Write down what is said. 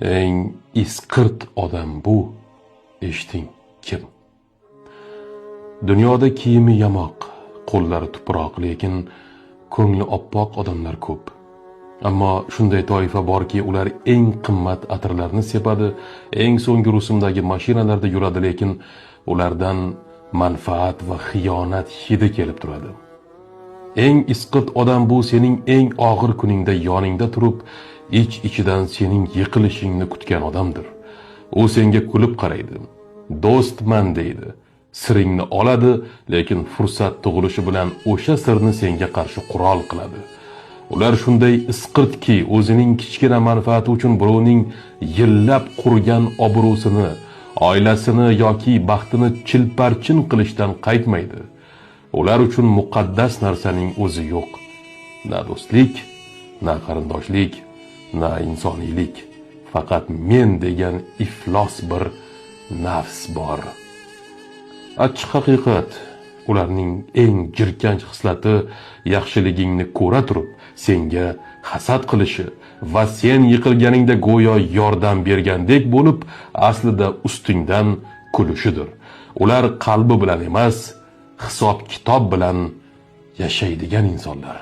Eng isqirt odam bu. Eshiting, kim? Dunyoda kiyimi yamoq, qo'llari tuproq, lekin ko'ngli oppoq odamlar ko'p. Ammo shunday toifa borki, ular eng qimmat atirlarni sepadi, eng so'nggi rusumdagi mashinalarda yuradi, lekin ulardan manfaat va xiyonat hidi kelib turadi. Eng isqirt odam bu sening eng og'ir kuningda yoningda turib, ich-ichidan sening yiqilishingni kutgan odamdir. U senga kulib qaraydi, do'stman deydi, siringni oladi, lekin fursat tug'ilishi bilan o'sha sirni senga qarshi qurol qiladi. Ular shunday isqirtki, o'zining kichkina manfaati uchun birovning yillab qurgan obro'sini, oilasini yoki baxtini chilparchin qilishdan qaytmaydi. Ular uchun muqaddas narsaning o'zi yo'q. Na do'stlik, na qarindoshlik, na insoniylik. Faqat men degan iflos bir nafs bor. Achchiq haqiqat, ularning eng jirkanch xislati yaxshiligingni ko'ra turib senga hasad qilishi va sen yiqilganingda go'yo yordam bergandek bo'lib, aslida ustingdan kulishidir. Ular qalbi bilan emas, hisob-kitob bilan yashaydigan insonlar.